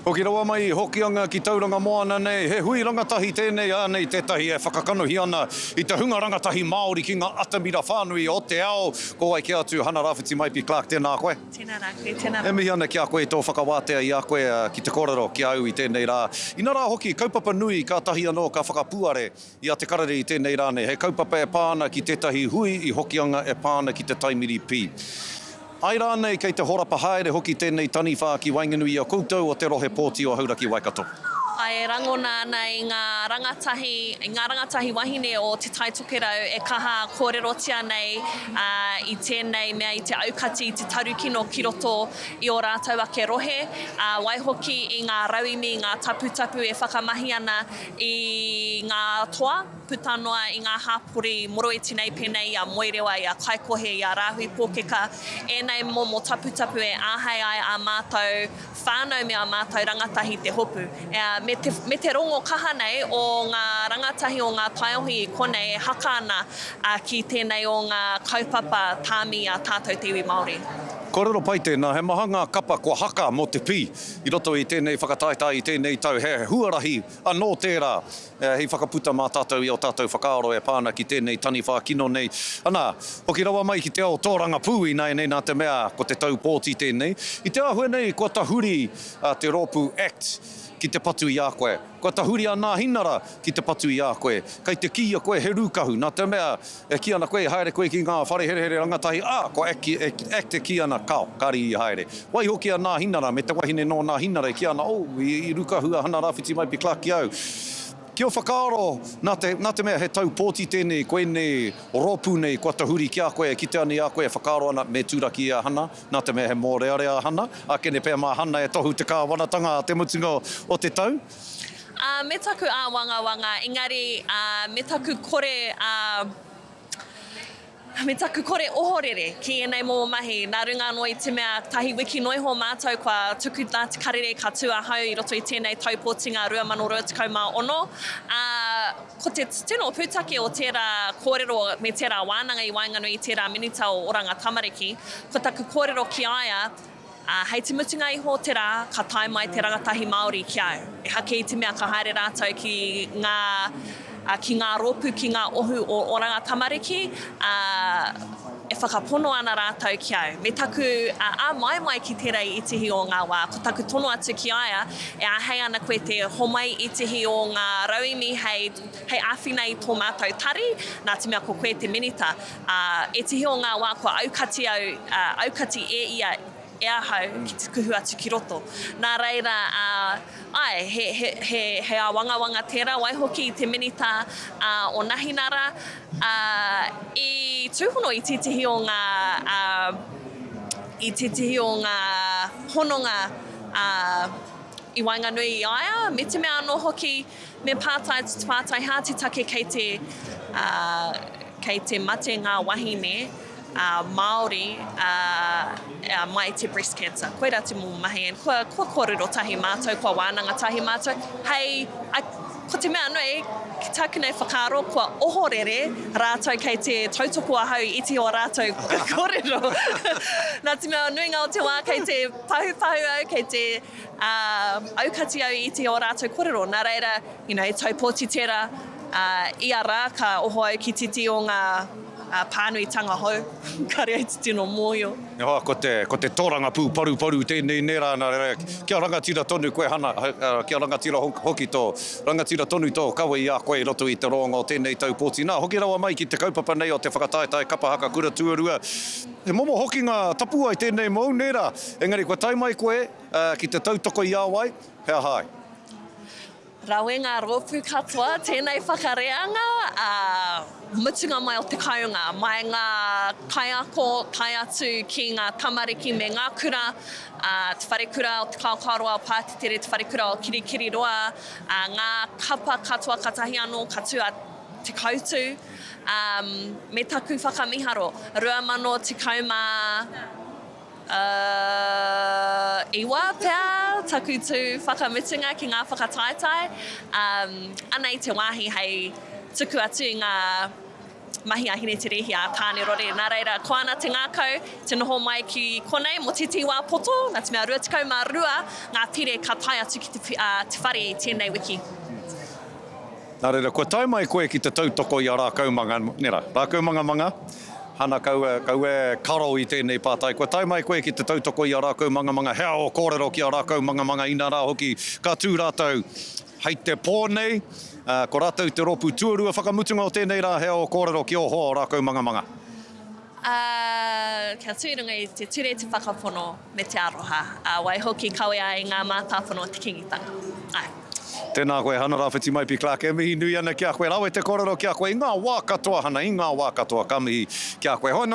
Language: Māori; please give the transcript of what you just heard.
Hoki rawa mai hokianga ki tauranga moana nei, he hui rangatahi tēnei nei tētahi e whakakanuhi ana I te hunga rangatahi Māori ki ngā atamira whānui o te ao. Ko ai kia atu Hana Rāwhiti Maipi Clark, tēnā koe. Tēnā rā koe, tēnā rā. E mihi ana ki a koe tō whakawātea I a koe ki te kōrero ki au I tēnei rā. Ina rā hoki, kaupapa nui ka tahi anō ka whakapuare I a te karere I tēnei rā nei. He kaupapa e pāna ki tētahi hui I hokianga e pāna ki te taimiri pī. Ai rānei kei te horapa haere hoki tēnei tani whā ki Wainganui a koutou o te rohe pōti o Hauraki Waikato. Ai rangona ana I ngā rangatahi wahine o te tai tokerau e kaha kōrerotia nei I tēnei mea I te aukati I te tarukino ki roto I o rātou ake rohe. Waihoki I ngā rauimi, ngā taputapu e whakamahi ana I ngā toa, putanoa I ngā hāpori moro e tinei pēnei I a moerewa, I a kaikohe, I a rāhui pōkeka. Enei mo taputapu e āhei ai a mātou whānau me a mātou rangatahi te hopu. Me te rongo kaha nei o ngā rangatahi o ngā taiohi I konei e haka ana ki tēnei o ngā kaupapa tāmi a tātou te iwi Māori. Kōrero pai tēnā, he maha ngā kapa kua haka mo te pī I roto I tēnei whakataitai I tēnei tau. He huarahi anō tērā. Hei whakaputa mā tātou I o tātou whakaaro e pāna ki tēnei tani whakino nei. Ana, hoki rawa mai ki te ao tōranga pūi nei nā te mea ko te tau pōti tēnei. I te ahue nei kua tahuri te Rōpū Act ki te patu I a koe. Kua tahuri a nā hinara ki te patu I a koe. Kei te ki a koe he rūkahu. Nā te mea e ki ana koe haere koe ki ngā whare here rangatahi. Ko ek ki ana kao, kari I haere. Wai hoki a nā hinara, me te wahine no nā hinara ki ana, I rūkahu a Hana Rāwhiti Maipi Clark ki au. Kia whakaaro, nā te mea he tau pōti tēnei, koe nei rōpū nei, kua tahuri ki a koe, ki te ani a koe, whakaaro ana me tūraki a Hana, nā te mea he mōrearea a Hana, a kene pēr mā Hana e tohu te kāwanatanga te mutunga o te tau. Me taku a wanga, engari me taku kore ohorere ki enei mō mahi. Nā runga anō I te mea tahi wiki noiho mātou kua tuku nā te karere ka tua hau I roto I tēnei taupōtinga 2026. Ko te tino pūtake o tērā kōrero me tērā wānanga I Wainganui I tērā minita o Oranga Tamariki, ko taku kōrero ki aia, hei te mutunga iho te rā, ka tae mai te rangatahi Māori ki au. E hake I te mea ka haere rātou ki ngā rōpū, ki ngā ohu o Oranga Tamariki, e whakapono ana rātou ki au. Me taku mai ki tērei itihi o ngā wā, ko taku tono atu ki aia, e ahei ana koe te homai itihi o ngā rauimi hei āwhina I tō mātou tari, nā te mea ko koe te minita. Itihi o ngā wā ko aukati e ia e ahau ki te kuhu atu ki roto. Nā reira, he a wanga tērā waihoki I te minita o Nahinara. I tūhono I titihi o ngā hononga I Wainganui I aia, me te mea anō hoki, me pātai hātitake kei te mate ngā wahine, Māori mai te breast cancer. Koe rā te mō mahi, kua kōrero tahi mātou, kua wānanga tahi mātou. Hei, ko te mea nui, ki taku nei whakaaro, kua ohorere rātou kei te tautoko ahau iti o rātou kōrero. Nā te mea nui ngā o te wā kei te pahu au, kei te aukati au iti o rātou kōrero. Nā reira, e taupōti tērā, ia rā ka oho au ki titi o ngā pānui tanga hou, kare ai te tino mōio. Ko te tōranga pū paru tēnei nera, kia rangatira tonu koe Hana, kia rangatira hoki tō, rangatira tonu tō kawa I a koe roto I te rongo o tēnei tau pōti. Nā, hoki rawa mai ki te kaupapa nei o te whakataetai kapahaka kura tuarua. He momo hoki ngā tapu ai tēnei mōu nera, engari kua tai mai koe ki te tautoko I a wai, hea hai. Rawe ngā rōpū katoa, tēnei whakareanga, mutunga mai o te kaunga, mai ngā kaiako, tai atu ki ngā tamariki me ngā kura, te wharekura o te kaokaroa o Pātitere, te wharekura o Kirikiri roa, ngā kapa katoa katahi anō, katua te kautu, me taku whakamiharo, 2019 iwa pēr, taku tū whakamutunga ki ngā whakataetai. Ana I te wāhi hei tuku atu I ngā mahi ahine te rehi a tāne rore. Nā reira, ko ana te ngākau, te noho mai ki konei, mo te tiwa poto, ngā te mea 22, ngā pire ka tai atu ki te whare i tēnei wiki. Nā reira, kua tai mai koe ki te tautoko i a rākaumanga, nera, rākaumanga, hana kau e karo i tēnei pātai. Kua tai mai koe ki te tautoko i a rākaumanga, hea o kōrero ki a rākaumanga, ina rā hoki, ka tū rātou hei te pōnei, ko rātou te ropu tuarua whakamutunga o tēnei rā, hea o kōrero ki o hoa o rākaumanga. Kia tūrunga i te ture te whakapono me te aroha. Wai hoki kawe ai ngā mātāpono o te kingitanga. Ai. Tēnā koe, hana rāwhiti mai pi Clark, e mihi nui ana ki a koe, rawe te kōrero ki a koe, i ngā wā katoa hana, i ngā wā katoa, ka mihi ki a koe. Hoi nō